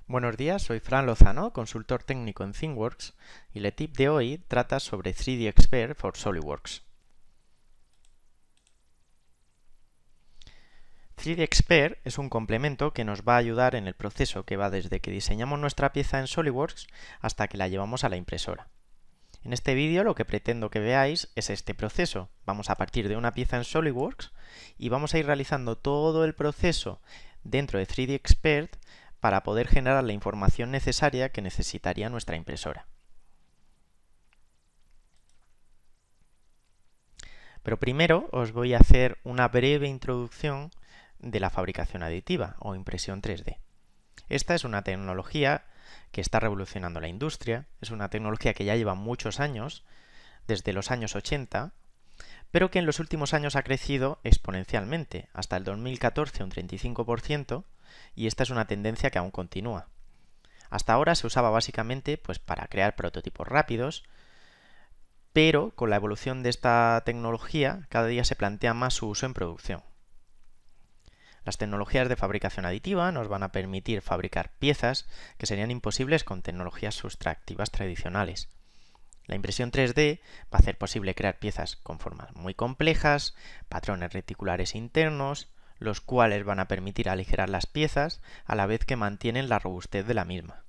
Buenos días, soy Fran Lozano, consultor técnico en ThingWorx, y el tip de hoy trata sobre 3D Expert for SolidWorks. 3D Expert es un complemento que nos va a ayudar en el proceso que va desde que diseñamos nuestra pieza en SolidWorks hasta que la llevamos a la impresora. En este vídeo lo que pretendo que veáis es este proceso. Vamos a partir de una pieza en SolidWorks y vamos a ir realizando todo el proceso dentro de 3D Expert para poder generar la información necesaria que necesitaría nuestra impresora. Pero primero os voy a hacer una breve introducción de la fabricación aditiva o impresión 3D. Esta es una tecnología que está revolucionando la industria, es una tecnología que ya lleva muchos años, desde los años 80, pero que en los últimos años ha crecido exponencialmente, hasta el 2014 un 35%, y esta es una tendencia que aún continúa. Hasta ahora se usaba básicamente para crear prototipos rápidos, pero con la evolución de esta tecnología cada día se plantea más su uso en producción. Las tecnologías de fabricación aditiva nos van a permitir fabricar piezas que serían imposibles con tecnologías sustractivas tradicionales. La impresión 3D va a hacer posible crear piezas con formas muy complejas, patrones reticulares internos, los cuales van a permitir aligerar las piezas a la vez que mantienen la robustez de la misma.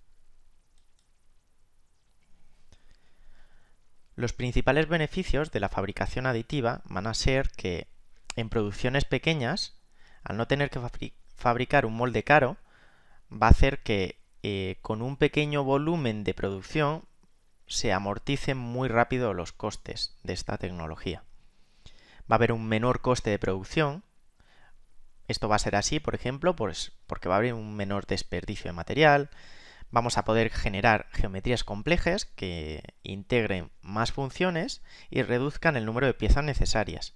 Los principales beneficios de la fabricación aditiva van a ser que en producciones pequeñas, al no tener que fabricar un molde caro, va a hacer que con un pequeño volumen de producción se amorticen muy rápido los costes de esta tecnología. Va a haber un menor coste de producción. Esto va a ser así, por ejemplo, porque va a haber un menor desperdicio de material. Vamos a poder generar geometrías complejas que integren más funciones y reduzcan el número de piezas necesarias.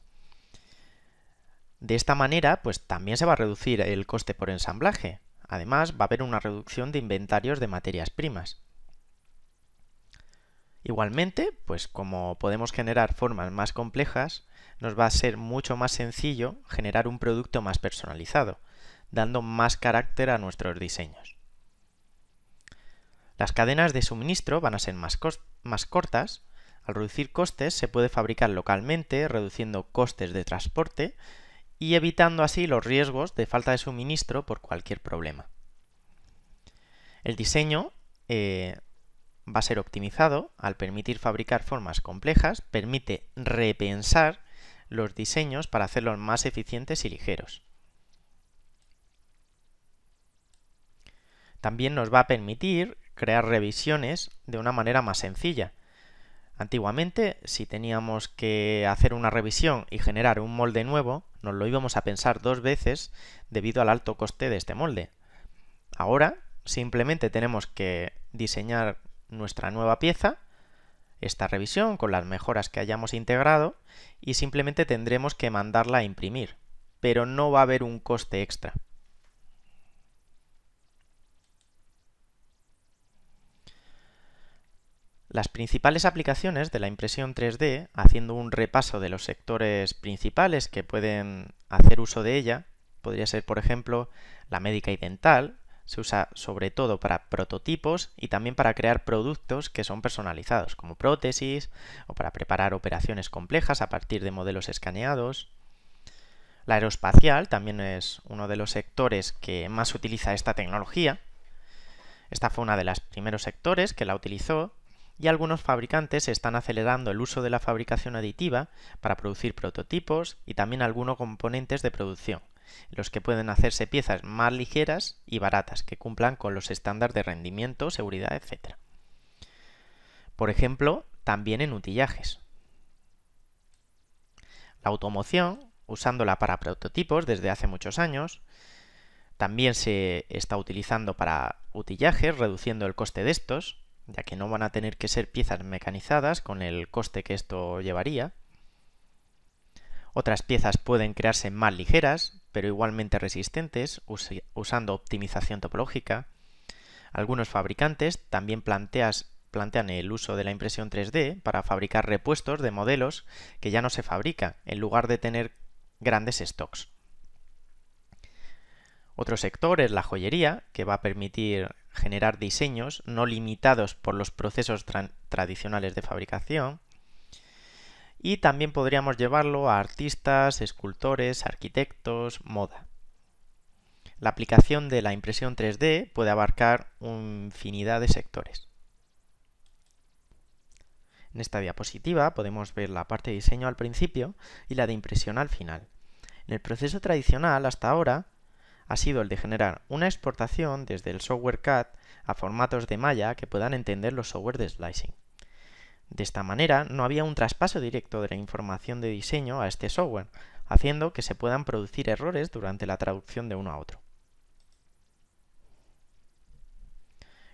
De esta manera, también se va a reducir el coste por ensamblaje. Además, va a haber una reducción de inventarios de materias primas. Igualmente, como podemos generar formas más complejas, nos va a ser mucho más sencillo generar un producto más personalizado, dando más carácter a nuestros diseños. Las cadenas de suministro van a ser más cortas. Al reducir costes se puede fabricar localmente, reduciendo costes de transporte y evitando así los riesgos de falta de suministro por cualquier problema. El diseño va a ser optimizado al permitir fabricar formas complejas, permite repensar los diseños para hacerlos más eficientes y ligeros. También nos va a permitir crear revisiones de una manera más sencilla. Antiguamente, si teníamos que hacer una revisión y generar un molde nuevo, nos lo íbamos a pensar dos veces debido al alto coste de este molde. Ahora, simplemente tenemos que diseñar nuestra nueva pieza, esta revisión con las mejoras que hayamos integrado, y simplemente tendremos que mandarla a imprimir, pero no va a haber un coste extra. Las principales aplicaciones de la impresión 3D, haciendo un repaso de los sectores principales que pueden hacer uso de ella, podría ser, por ejemplo, la médica y dental. Se usa sobre todo para prototipos y también para crear productos que son personalizados, como prótesis o para preparar operaciones complejas a partir de modelos escaneados. La aeroespacial también es uno de los sectores que más utiliza esta tecnología. Esta fue uno de los primeros sectores que la utilizó y algunos fabricantes están acelerando el uso de la fabricación aditiva para producir prototipos y también algunos componentes de producción, los que pueden hacerse piezas más ligeras y baratas que cumplan con los estándares de rendimiento, seguridad, etc. Por ejemplo, también en utillajes. La automoción, usándola para prototipos desde hace muchos años, también se está utilizando para utillajes, reduciendo el coste de estos, ya que no van a tener que ser piezas mecanizadas con el coste que esto llevaría. Otras piezas pueden crearse más ligeras, pero igualmente resistentes, usando optimización topológica. Algunos fabricantes también plantean el uso de la impresión 3D para fabricar repuestos de modelos que ya no se fabrican, en lugar de tener grandes stocks. Otro sector es la joyería, que va a permitir generar diseños no limitados por los procesos tradicionales de fabricación. Y también podríamos llevarlo a artistas, escultores, arquitectos, moda. La aplicación de la impresión 3D puede abarcar una infinidad de sectores. En esta diapositiva podemos ver la parte de diseño al principio y la de impresión al final. En el proceso tradicional hasta ahora ha sido el de generar una exportación desde el software CAD a formatos de malla que puedan entender los software de slicing. De esta manera no había un traspaso directo de la información de diseño a este software, haciendo que se puedan producir errores durante la traducción de uno a otro.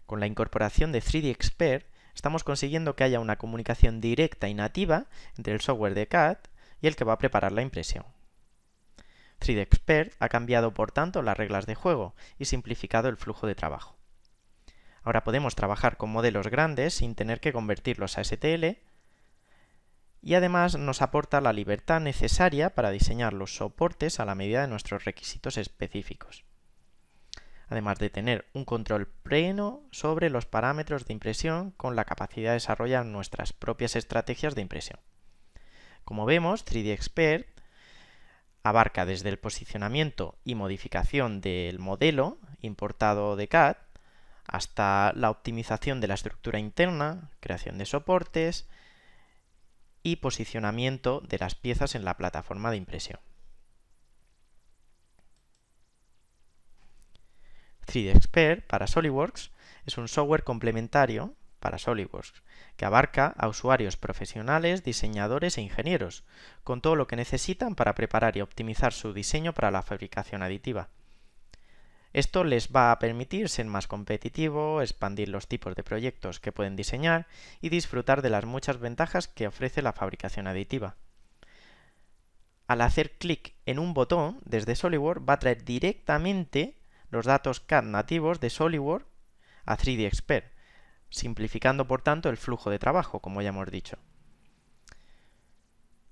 Con la incorporación de 3D Expert estamos consiguiendo que haya una comunicación directa y nativa entre el software de CAD y el que va a preparar la impresión. 3D Expert ha cambiado por tanto las reglas de juego y simplificado el flujo de trabajo. Ahora podemos trabajar con modelos grandes sin tener que convertirlos a STL y además nos aporta la libertad necesaria para diseñar los soportes a la medida de nuestros requisitos específicos. Además de tener un control pleno sobre los parámetros de impresión con la capacidad de desarrollar nuestras propias estrategias de impresión. Como vemos, 3D Expert abarca desde el posicionamiento y modificación del modelo importado de CAD hasta la optimización de la estructura interna, creación de soportes y posicionamiento de las piezas en la plataforma de impresión. 3D Expert para SolidWorks es un software complementario para SolidWorks que abarca a usuarios profesionales, diseñadores e ingenieros, con todo lo que necesitan para preparar y optimizar su diseño para la fabricación aditiva. Esto les va a permitir ser más competitivo, expandir los tipos de proyectos que pueden diseñar y disfrutar de las muchas ventajas que ofrece la fabricación aditiva. Al hacer clic en un botón desde SolidWorks va a traer directamente los datos CAD nativos de SolidWorks a 3D Expert, simplificando por tanto el flujo de trabajo, como ya hemos dicho.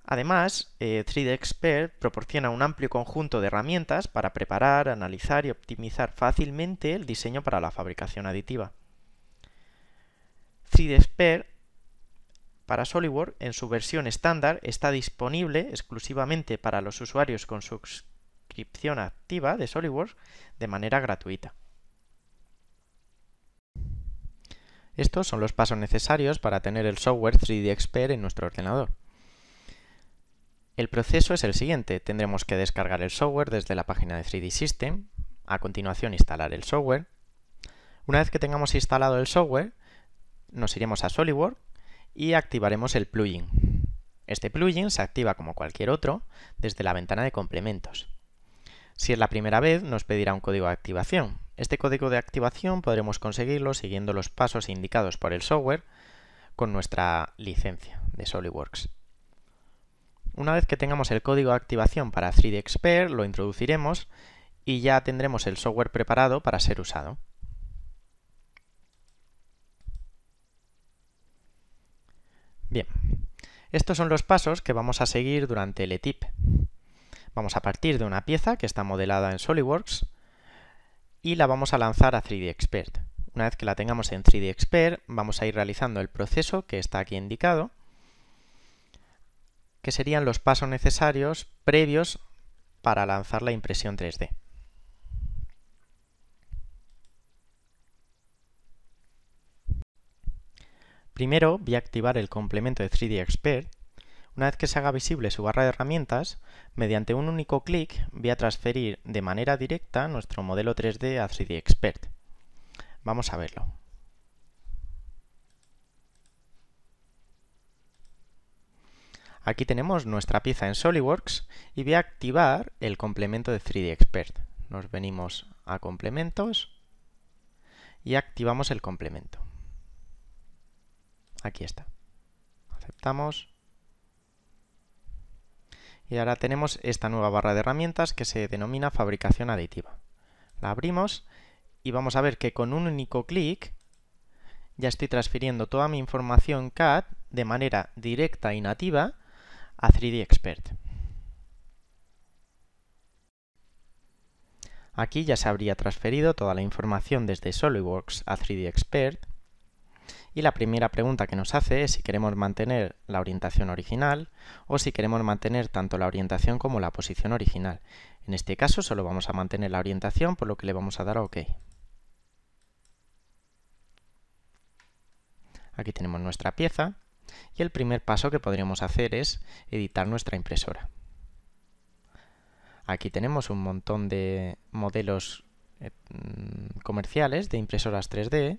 Además, 3D Expert proporciona un amplio conjunto de herramientas para preparar, analizar y optimizar fácilmente el diseño para la fabricación aditiva. 3D Expert para SolidWorks en su versión estándar está disponible exclusivamente para los usuarios con suscripción activa de SolidWorks de manera gratuita. Estos son los pasos necesarios para tener el software 3D Expert en nuestro ordenador. El proceso es el siguiente. Tendremos que descargar el software desde la página de 3D System, a continuación instalar el software. Una vez que tengamos instalado el software, nos iremos a SolidWorks y activaremos el plugin. Este plugin se activa como cualquier otro desde la ventana de complementos. Si es la primera vez, nos pedirá un código de activación. Este código de activación podremos conseguirlo siguiendo los pasos indicados por el software con nuestra licencia de SolidWorks. Una vez que tengamos el código de activación para 3D Expert, lo introduciremos y ya tendremos el software preparado para ser usado. Bien, estos son los pasos que vamos a seguir durante el ETIP. Vamos a partir de una pieza que está modelada en SolidWorks y la vamos a lanzar a 3D Expert. Una vez que la tengamos en 3D Expert, vamos a ir realizando el proceso que está aquí indicado, que serían los pasos necesarios previos para lanzar la impresión 3D. Primero voy a activar el complemento de 3D Expert. Una vez que se haga visible su barra de herramientas, mediante un único clic voy a transferir de manera directa nuestro modelo 3D a 3D Expert. Vamos a verlo. Aquí tenemos nuestra pieza en SolidWorks y voy a activar el complemento de 3D Expert. Nos venimos a complementos y activamos el complemento. Aquí está. Aceptamos. Y ahora tenemos esta nueva barra de herramientas que se denomina fabricación aditiva. La abrimos y vamos a ver que con un único clic ya estoy transfiriendo toda mi información CAD de manera directa y nativa a 3D Expert. Aquí ya se habría transferido toda la información desde SolidWorks a 3D Expert. Y la primera pregunta que nos hace es si queremos mantener la orientación original o si queremos mantener tanto la orientación como la posición original. En este caso solo vamos a mantener la orientación, por lo que le vamos a dar a OK. Aquí tenemos nuestra pieza y el primer paso que podríamos hacer es editar nuestra impresora. Aquí tenemos un montón de modelos comerciales de impresoras 3D.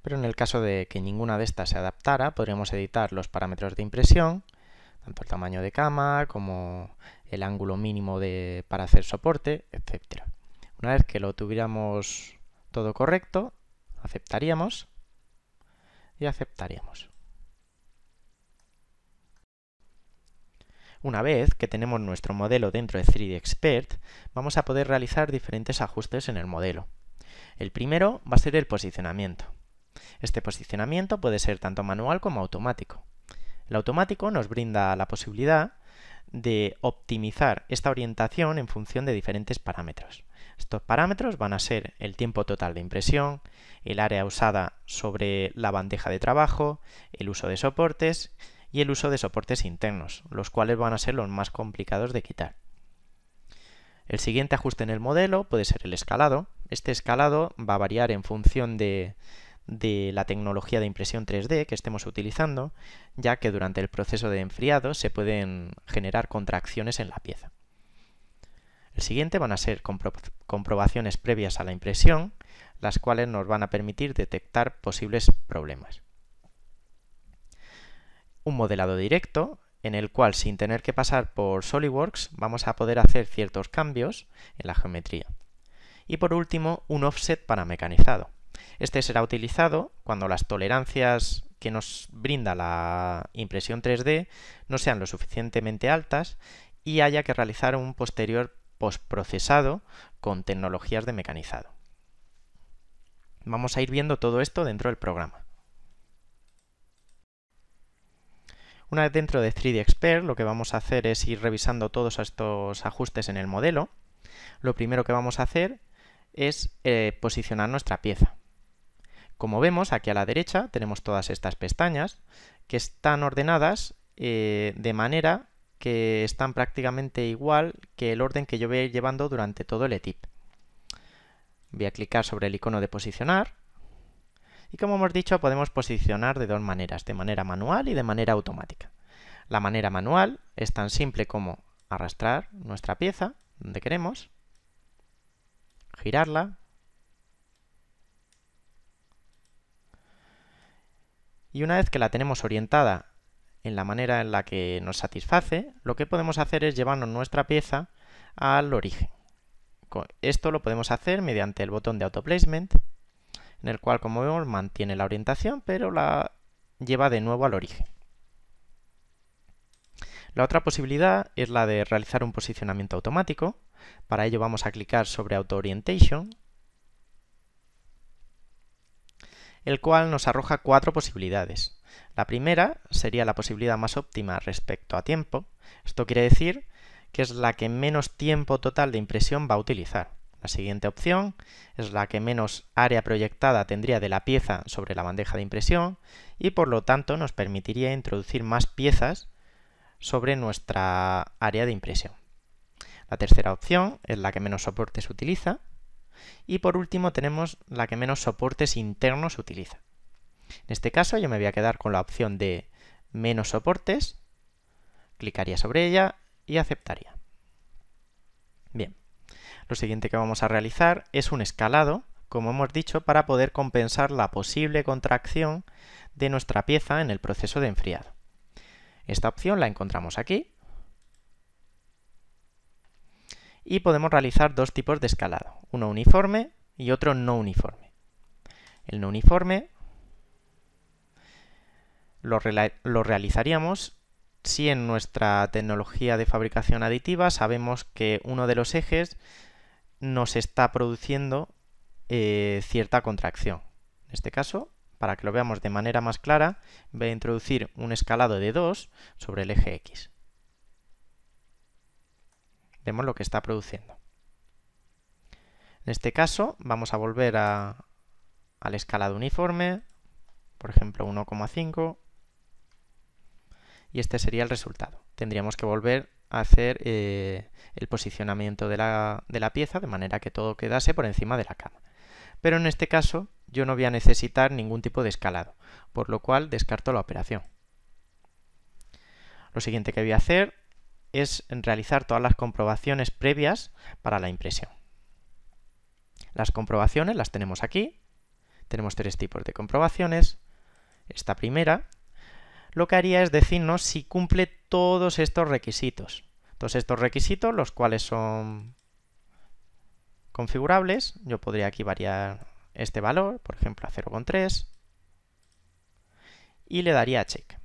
Pero en el caso de que ninguna de estas se adaptara, podríamos editar los parámetros de impresión, tanto el tamaño de cama como el ángulo mínimo para hacer soporte, etc. Una vez que lo tuviéramos todo correcto, aceptaríamos y aceptaríamos. Una vez que tenemos nuestro modelo dentro de 3D Expert, vamos a poder realizar diferentes ajustes en el modelo. El primero va a ser el posicionamiento. Este posicionamiento puede ser tanto manual como automático. El automático nos brinda la posibilidad de optimizar esta orientación en función de diferentes parámetros. Estos parámetros van a ser el tiempo total de impresión, el área usada sobre la bandeja de trabajo, el uso de soportes y el uso de soportes internos, los cuales van a ser los más complicados de quitar. El siguiente ajuste en el modelo puede ser el escalado. Este escalado va a variar en función de la tecnología de impresión 3D que estemos utilizando, ya que durante el proceso de enfriado se pueden generar contracciones en la pieza. El siguiente van a ser comprobaciones previas a la impresión, las cuales nos van a permitir detectar posibles problemas. Un modelado directo, en el cual sin tener que pasar por SolidWorks vamos a poder hacer ciertos cambios en la geometría. Y por último, un offset paramecanizado. Este será utilizado cuando las tolerancias que nos brinda la impresión 3D no sean lo suficientemente altas y haya que realizar un posterior postprocesado con tecnologías de mecanizado. Vamos a ir viendo todo esto dentro del programa. Una vez dentro de 3D Expert, lo que vamos a hacer es ir revisando todos estos ajustes en el modelo. Lo primero que vamos a hacer es posicionar nuestra pieza. Como vemos, aquí a la derecha tenemos todas estas pestañas que están ordenadas de manera que están prácticamente igual que el orden que yo voy a ir llevando durante todo el ETIP. Voy a clicar sobre el icono de posicionar y, como hemos dicho, podemos posicionar de dos maneras, de manera manual y de manera automática. La manera manual es tan simple como arrastrar nuestra pieza donde queremos, girarla y una vez que la tenemos orientada en la manera en la que nos satisface, lo que podemos hacer es llevarnos nuestra pieza al origen. Esto lo podemos hacer mediante el botón de Auto Placement, en el cual, como vemos, mantiene la orientación, pero la lleva de nuevo al origen. La otra posibilidad es la de realizar un posicionamiento automático. Para ello vamos a clicar sobre Auto Orientation, el cual nos arroja 4 posibilidades. La primera sería la posibilidad más óptima respecto a tiempo. Esto quiere decir que es la que menos tiempo total de impresión va a utilizar. La siguiente opción es la que menos área proyectada tendría de la pieza sobre la bandeja de impresión y por lo tanto nos permitiría introducir más piezas sobre nuestra área de impresión. La tercera opción es la que menos soportes utiliza. Y por último tenemos la que menos soportes internos utiliza. En este caso yo me voy a quedar con la opción de menos soportes, clicaría sobre ella y aceptaría. Bien, lo siguiente que vamos a realizar es un escalado, como hemos dicho, para poder compensar la posible contracción de nuestra pieza en el proceso de enfriado. Esta opción la encontramos aquí. Y podemos realizar dos tipos de escalado, uno uniforme y otro no uniforme. El no uniforme lo realizaríamos si en nuestra tecnología de fabricación aditiva sabemos que uno de los ejes nos está produciendo cierta contracción. En este caso, para que lo veamos de manera más clara, voy a introducir un escalado de 2 sobre el eje X. Vemos lo que está produciendo. En este caso vamos a volver al escalado uniforme, por ejemplo 1,5, y este sería el resultado. Tendríamos que volver a hacer el posicionamiento de la pieza de manera que todo quedase por encima de la cama. Pero en este caso yo no voy a necesitar ningún tipo de escalado, por lo cual descarto la operación. Lo siguiente que voy a hacer es realizar todas las comprobaciones previas para la impresión. Las comprobaciones las tenemos aquí. Tenemos tres tipos de comprobaciones. Esta primera lo que haría es decirnos si cumple todos estos requisitos. Todos estos requisitos, los cuales son configurables. Yo podría aquí variar este valor, por ejemplo, a 0,3, y le daría a check.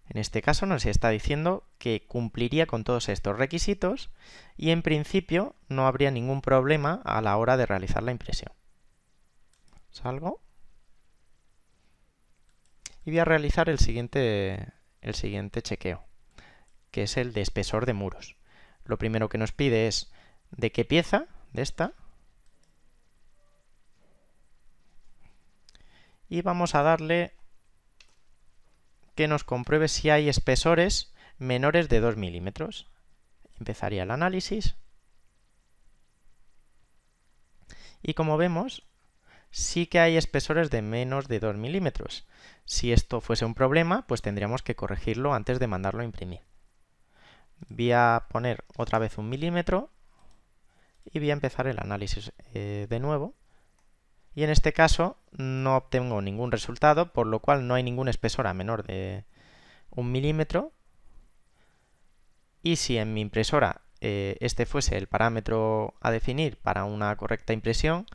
En este caso nos está diciendo que cumpliría con todos estos requisitos y en principio no habría ningún problema a la hora de realizar la impresión. Salgo y voy a realizar el siguiente chequeo, que es el de espesor de muros. Lo primero que nos pide es de qué pieza, de esta, y vamos a darle que nos compruebe si hay espesores menores de 2 milímetros. Empezaría el análisis y como vemos sí que hay espesores de menos de 2 milímetros. Si esto fuese un problema, pues tendríamos que corregirlo antes de mandarlo a imprimir. Voy a poner otra vez 1 milímetro y voy a empezar el análisis de nuevo. Y en este caso no obtengo ningún resultado, por lo cual no hay ningún espesor a menor de 1 milímetro. Y si en mi impresora este fuese el parámetro a definir para una correcta impresión,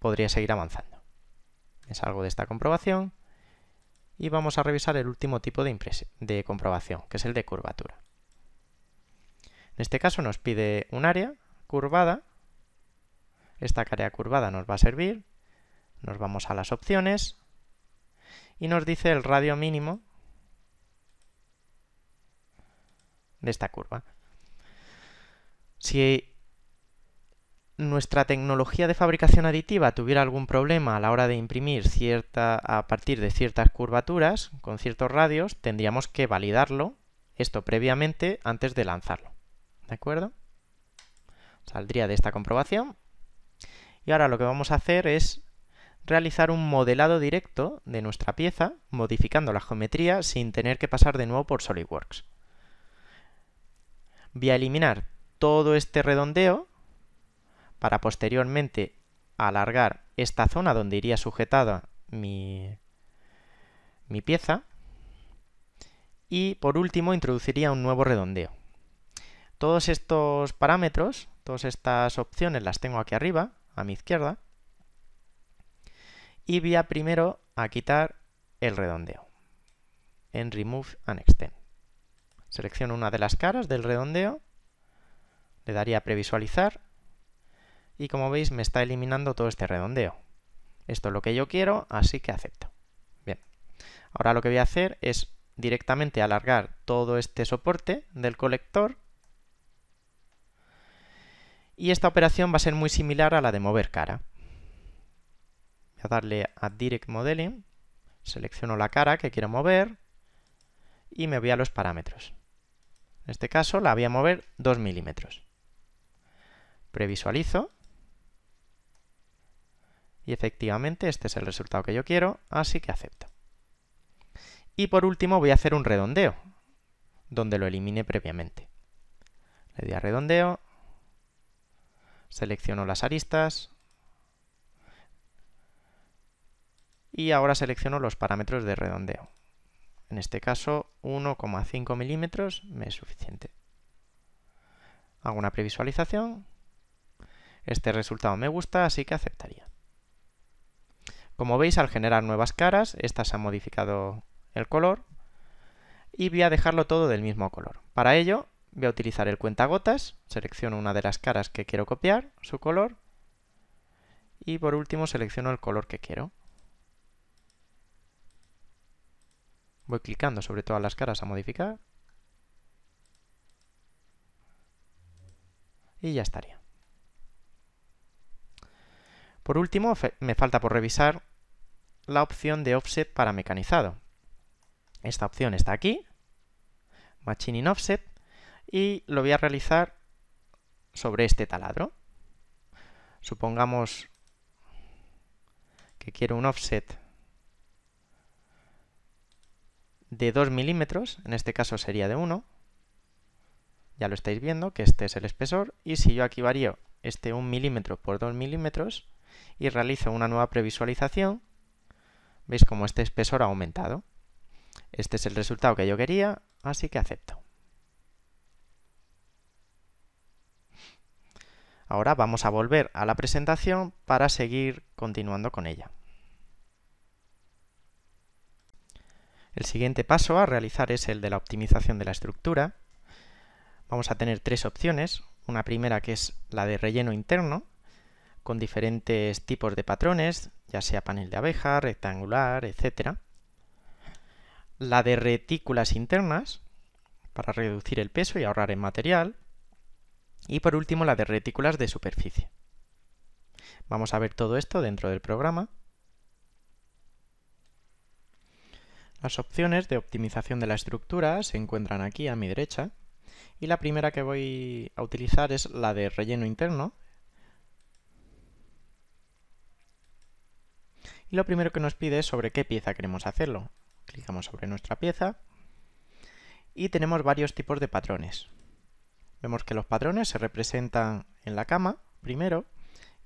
podría seguir avanzando. Salgo de esta comprobación y vamos a revisar el último tipo de comprobación, que es el de curvatura. En este caso nos pide un área curvada. Esta área curvada nos va a servir. Nos vamos a las opciones y nos dice el radio mínimo de esta curva. Si nuestra tecnología de fabricación aditiva tuviera algún problema a la hora de imprimir a partir de ciertas curvaturas, con ciertos radios, tendríamos que validarlo, esto previamente, antes de lanzarlo. ¿De acuerdo? Saldría de esta comprobación. Y ahora lo que vamos a hacer es realizar un modelado directo de nuestra pieza, modificando la geometría sin tener que pasar de nuevo por SolidWorks. Voy a eliminar todo este redondeo para posteriormente alargar esta zona donde iría sujetada mi pieza y por último introduciría un nuevo redondeo. Todos estos parámetros, todas estas opciones las tengo aquí arriba, a mi izquierda, y voy a primero a quitar el redondeo en Remove and Extend. Selecciono una de las caras del redondeo, le daría a previsualizar y como veis me está eliminando todo este redondeo. Esto es lo que yo quiero, así que acepto. Bien, ahora lo que voy a hacer es directamente alargar todo este soporte del colector y esta operación va a ser muy similar a la de mover cara. Voy a darle a Direct Modeling, selecciono la cara que quiero mover y me voy a los parámetros. En este caso la voy a mover 2 milímetros. Previsualizo y efectivamente este es el resultado que yo quiero, así que acepto. Y por último voy a hacer un redondeo, donde lo elimine previamente. Le doy a redondeo, selecciono las aristas y ahora selecciono los parámetros de redondeo. En este caso 1,5 milímetros me es suficiente. Hago una previsualización. Este resultado me gusta, así que aceptaría. Como veis, al generar nuevas caras, esta se ha modificado el color y voy a dejarlo todo del mismo color. Para ello voy a utilizar el cuentagotas, selecciono una de las caras que quiero copiar, su color, y por último selecciono el color que quiero. Voy clicando sobre todas las caras a modificar. y ya estaría. Por último, me falta por revisar la opción de offset para mecanizado. Esta opción está aquí, Machining Offset, y lo voy a realizar sobre este taladro. Supongamos que quiero un offset de 2 milímetros, en este caso sería de 1. Ya lo estáis viendo, que este es el espesor, y si yo aquí varío este 1 milímetro por 2 milímetros y realizo una nueva previsualización, veis como este espesor ha aumentado. Este es el resultado que yo quería, así que acepto. Ahora vamos a volver a la presentación para seguir continuando con ella. El siguiente paso a realizar es el de la optimización de la estructura. Vamos a tener tres opciones. Una primera que es la de relleno interno, con diferentes tipos de patrones, ya sea panel de abeja, rectangular, etc. La de retículas internas, para reducir el peso y ahorrar en material. Y por último la de retículas de superficie. Vamos a ver todo esto dentro del programa. Las opciones de optimización de la estructura se encuentran aquí a mi derecha. Y la primera que voy a utilizar es la de relleno interno. Y lo primero que nos pide es sobre qué pieza queremos hacerlo. Clicamos sobre nuestra pieza y tenemos varios tipos de patrones. Vemos que los patrones se representan en la cama primero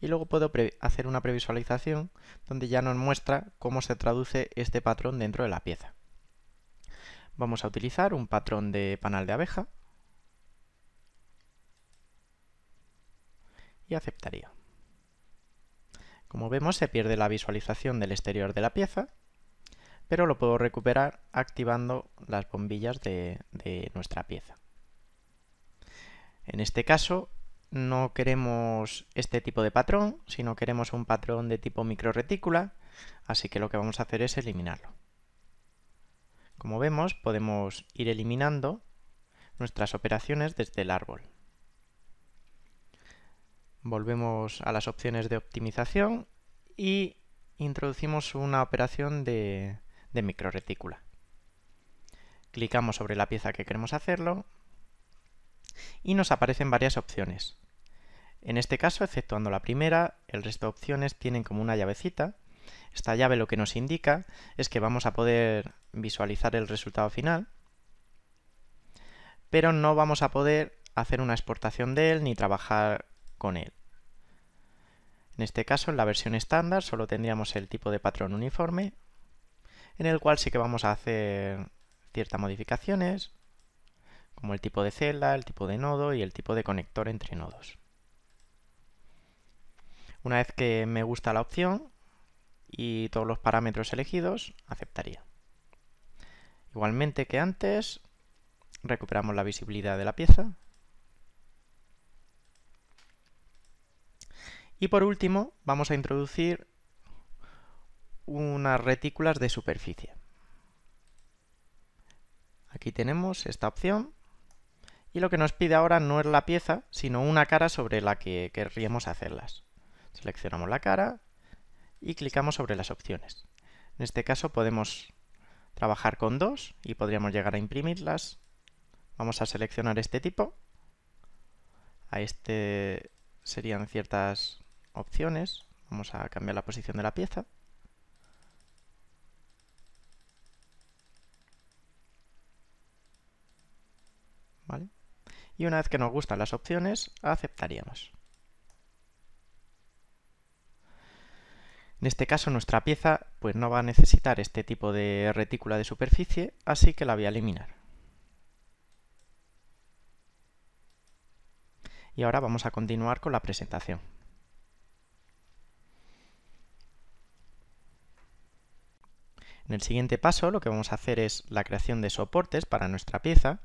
y luego puedo hacer una previsualización donde ya nos muestra cómo se traduce este patrón dentro de la pieza. Vamos a utilizar un patrón de panal de abeja y aceptaría. Como vemos, se pierde la visualización del exterior de la pieza, pero lo puedo recuperar activando las bombillas de nuestra pieza. En este caso, no queremos este tipo de patrón, sino queremos un patrón de tipo microretícula, así que lo que vamos a hacer es eliminarlo. Como vemos, podemos ir eliminando nuestras operaciones desde el árbol. Volvemos a las opciones de optimización y introducimos una operación de microretícula. Clicamos sobre la pieza que queremos hacerlo y nos aparecen varias opciones. En este caso, exceptuando la primera, el resto de opciones tienen como una llavecita. Esta llave lo que nos indica es que vamos a poder visualizar el resultado final, pero no vamos a poder hacer una exportación de él ni trabajar con él. En este caso, en la versión estándar, solo tendríamos el tipo de patrón uniforme, en el cual sí que vamos a hacer ciertas modificaciones, como el tipo de celda, el tipo de nodo y el tipo de conector entre nodos. Una vez que me gusta la opción y todos los parámetros elegidos, aceptaría. Igualmente que antes, recuperamos la visibilidad de la pieza. Y por último, vamos a introducir unas retículas de superficie. Aquí tenemos esta opción y lo que nos pide ahora no es la pieza, sino una cara sobre la que querríamos hacerlas. Seleccionamos la cara y clicamos sobre las opciones. En este caso podemos trabajar con dos y podríamos llegar a imprimirlas. Vamos a seleccionar este tipo. A este serían ciertas opciones. Vamos a cambiar la posición de la pieza. ¿Vale? Y una vez que nos gustan las opciones, aceptaríamos. En este caso nuestra pieza pues no va a necesitar este tipo de retícula de superficie, así que la voy a eliminar. Y ahora vamos a continuar con la presentación. En el siguiente paso lo que vamos a hacer es la creación de soportes para nuestra pieza.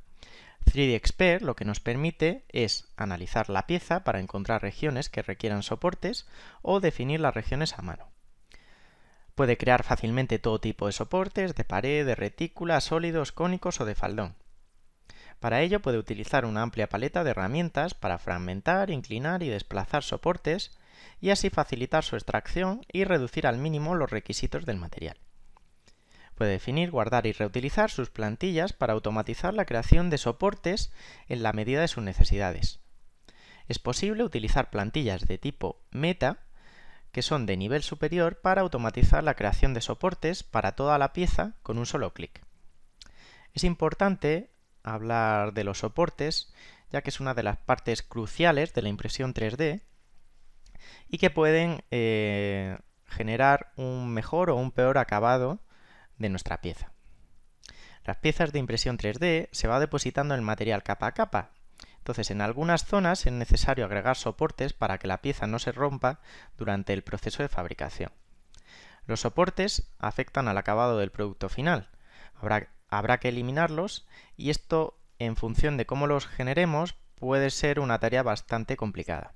3D Expert lo que nos permite es analizar la pieza para encontrar regiones que requieran soportes o definir las regiones a mano. Puede crear fácilmente todo tipo de soportes, de pared, de retícula, sólidos, cónicos o de faldón. Para ello puede utilizar una amplia paleta de herramientas para fragmentar, inclinar y desplazar soportes y así facilitar su extracción y reducir al mínimo los requisitos del material. Puede definir, guardar y reutilizar sus plantillas para automatizar la creación de soportes en la medida de sus necesidades. Es posible utilizar plantillas de tipo meta, que son de nivel superior, para automatizar la creación de soportes para toda la pieza con un solo clic. Es importante hablar de los soportes, ya que es una de las partes cruciales de la impresión 3D y que pueden generar un mejor o un peor acabado de nuestra pieza. Las piezas de impresión 3D se va depositando el material capa a capa. Entonces, en algunas zonas es necesario agregar soportes para que la pieza no se rompa durante el proceso de fabricación. Los soportes afectan al acabado del producto final. Habrá que eliminarlos y esto, en función de cómo los generemos, puede ser una tarea bastante complicada.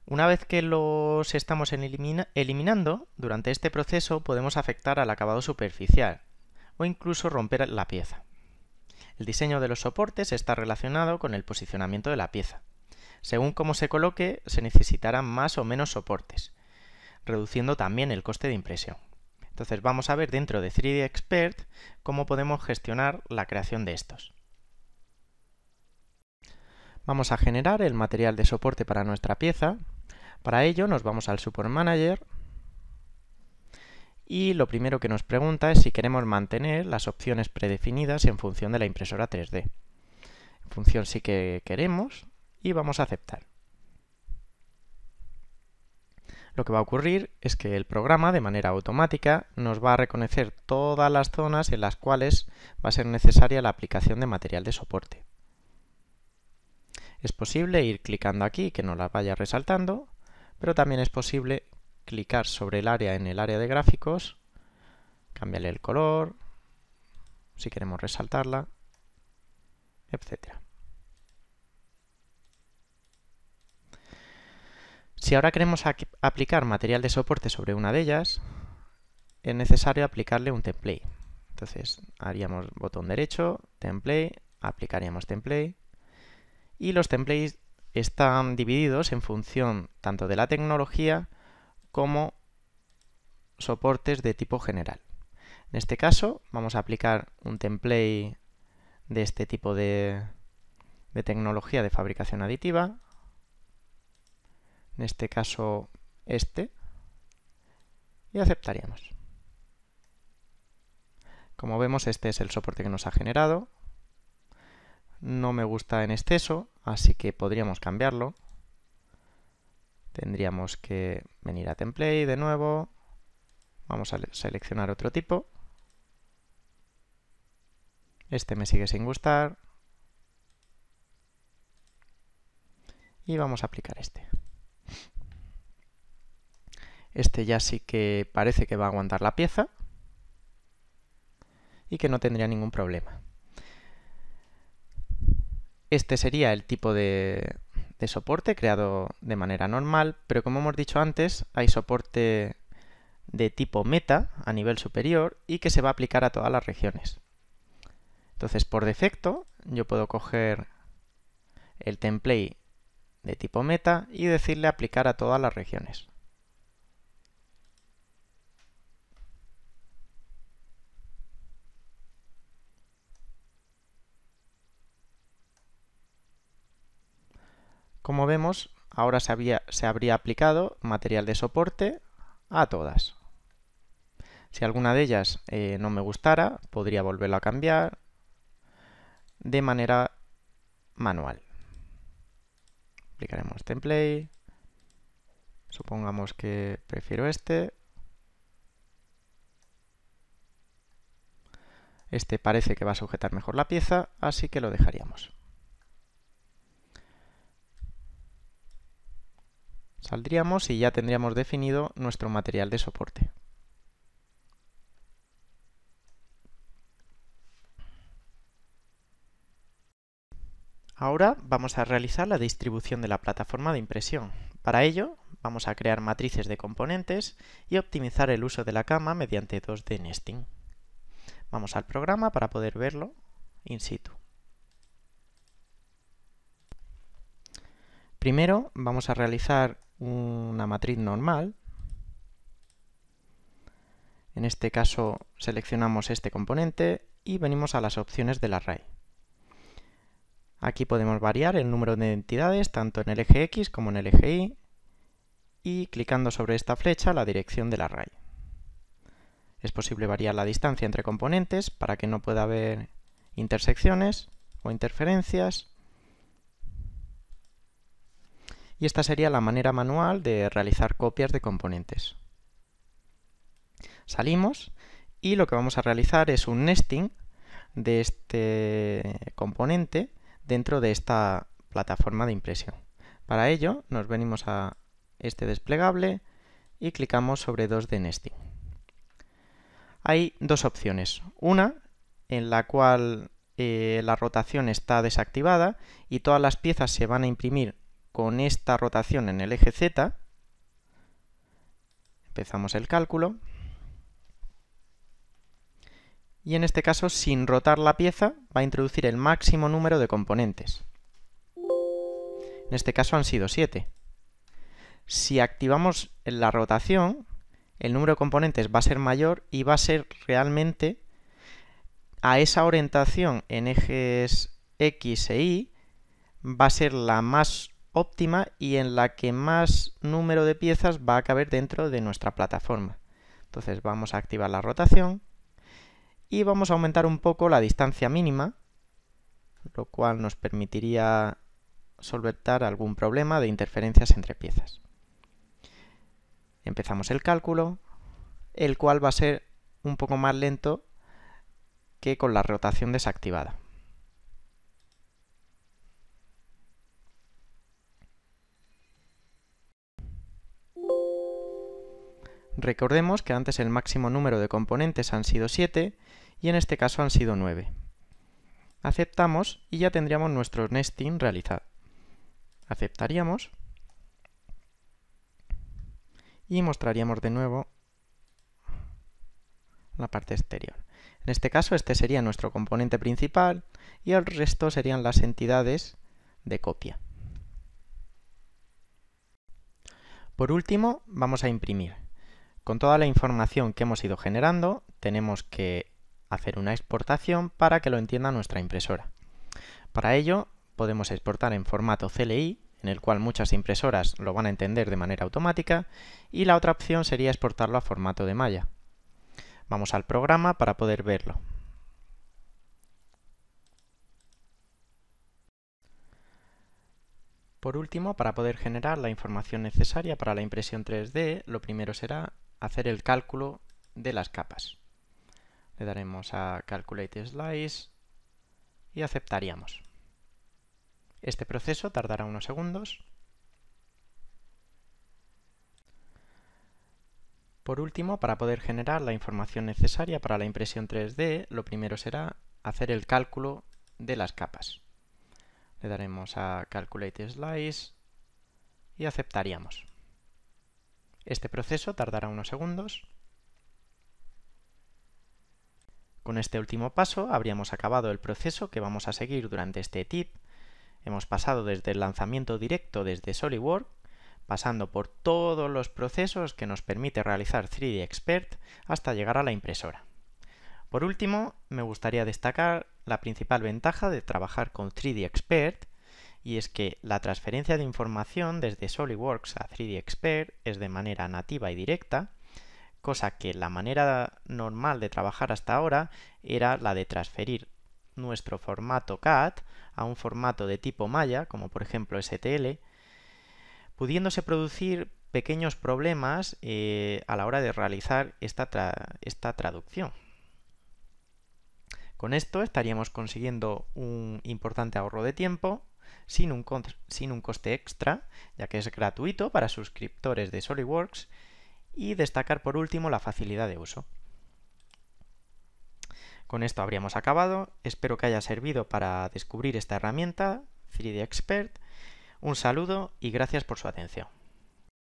Una vez que los estamos eliminando, durante este proceso podemos afectar al acabado superficial o incluso romper la pieza. El diseño de los soportes está relacionado con el posicionamiento de la pieza. Según cómo se coloque, se necesitarán más o menos soportes, reduciendo también el coste de impresión. Entonces vamos a ver dentro de 3D Expert cómo podemos gestionar la creación de estos. Vamos a generar el material de soporte para nuestra pieza. Para ello nos vamos al Support Manager y lo primero que nos pregunta es si queremos mantener las opciones predefinidas en función de la impresora 3D. En función sí que queremos y vamos a aceptar. Lo que va a ocurrir es que el programa de manera automática nos va a reconocer todas las zonas en las cuales va a ser necesaria la aplicación de material de soporte. Es posible ir clicando aquí que nos las vaya resaltando, pero también es posible clicar sobre el área en el área de gráficos, cambiarle el color, si queremos resaltarla, etc. Si ahora queremos aplicar material de soporte sobre una de ellas, es necesario aplicarle un template. Entonces haríamos botón derecho, template, aplicaríamos template y los templates están divididos en función tanto de la tecnología como soportes de tipo general. En este caso vamos a aplicar un template de este tipo de tecnología de fabricación aditiva. En este caso y aceptaríamos. Como vemos, este es el soporte que nos ha generado. No me gusta en exceso, así que podríamos cambiarlo. Tendríamos que venir a template de nuevo. Vamos a seleccionar otro tipo. Este me sigue sin gustar. Y vamos a aplicar este. Este ya sí que parece que va a aguantar la pieza y que no tendría ningún problema. Este sería el tipo de soporte creado de manera normal, pero como hemos dicho antes, hay soporte de tipo meta a nivel superior y que se va a aplicar a todas las regiones. Entonces, por defecto, yo puedo coger el template de tipo meta y decirle aplicar a todas las regiones. Como vemos, ahora se habría aplicado material de soporte a todas. Si alguna de ellas no me gustara, podría volverlo a cambiar de manera manual. Aplicaremos template. Supongamos que prefiero este. Este parece que va a sujetar mejor la pieza, así que lo dejaríamos. Saldríamos y ya tendríamos definido nuestro material de soporte. Ahora vamos a realizar la distribución de la plataforma de impresión. Para ello, vamos a crear matrices de componentes y optimizar el uso de la cama mediante 2D Nesting. Vamos al programa para poder verlo in situ. Primero vamos a realizar una matriz normal. En este caso seleccionamos este componente y venimos a las opciones del array. Aquí podemos variar el número de entidades tanto en el eje X como en el eje Y y clicando sobre esta flecha la dirección del array. Es posible variar la distancia entre componentes para que no pueda haber intersecciones o interferencias. Y esta sería la manera manual de realizar copias de componentes. Salimos y lo que vamos a realizar es un nesting de este componente dentro de esta plataforma de impresión. Para ello nos venimos a este desplegable y clicamos sobre 2D nesting. Hay dos opciones. Una en la cual la rotación está desactivada y todas las piezas se van a imprimir con esta rotación en el eje Z. Empezamos el cálculo. Y en este caso, sin rotar la pieza, va a introducir el máximo número de componentes. En este caso han sido 7. Si activamos la rotación, el número de componentes va a ser mayor y va a ser realmente a esa orientación en ejes X e Y, va a ser la más óptima y en la que más número de piezas va a caber dentro de nuestra plataforma. Entonces vamos a activar la rotación y vamos a aumentar un poco la distancia mínima, lo cual nos permitiría solventar algún problema de interferencias entre piezas. Empezamos el cálculo, el cual va a ser un poco más lento que con la rotación desactivada. Recordemos que antes el máximo número de componentes han sido 7 y en este caso han sido 9. Aceptamos y ya tendríamos nuestro nesting realizado. Aceptaríamos y mostraríamos de nuevo la parte exterior. En este caso este sería nuestro componente principal y el resto serían las entidades de copia. Por último vamos a imprimir. Con toda la información que hemos ido generando, tenemos que hacer una exportación para que lo entienda nuestra impresora. Para ello, podemos exportar en formato CLI, en el cual muchas impresoras lo van a entender de manera automática, y la otra opción sería exportarlo a formato de malla. Vamos al programa para poder verlo. Por último, para poder generar la información necesaria para la impresión 3D, lo primero será hacer el cálculo de las capas. Le daremos a Calculate Slice y aceptaríamos. Este proceso tardará unos segundos. Por último, para poder generar la información necesaria para la impresión 3D, lo primero será hacer el cálculo de las capas. Le daremos a Calculate Slice y aceptaríamos. Este proceso tardará unos segundos. Con este último paso habríamos acabado el proceso que vamos a seguir durante este tip. Hemos pasado desde el lanzamiento directo desde SolidWorks, pasando por todos los procesos que nos permite realizar 3D Expert hasta llegar a la impresora. Por último, me gustaría destacar la principal ventaja de trabajar con 3D Expert, y es que la transferencia de información desde SolidWorks a 3D Expert es de manera nativa y directa, cosa que la manera normal de trabajar hasta ahora era la de transferir nuestro formato CAD a un formato de tipo malla, como por ejemplo STL, pudiéndose producir pequeños problemas a la hora de realizar esta traducción. Con esto estaríamos consiguiendo un importante ahorro de tiempo, sin un coste extra, ya que es gratuito para suscriptores de SolidWorks, y destacar por último la facilidad de uso. Con esto habríamos acabado. Espero que haya servido para descubrir esta herramienta 3D Expert. Un saludo y gracias por su atención.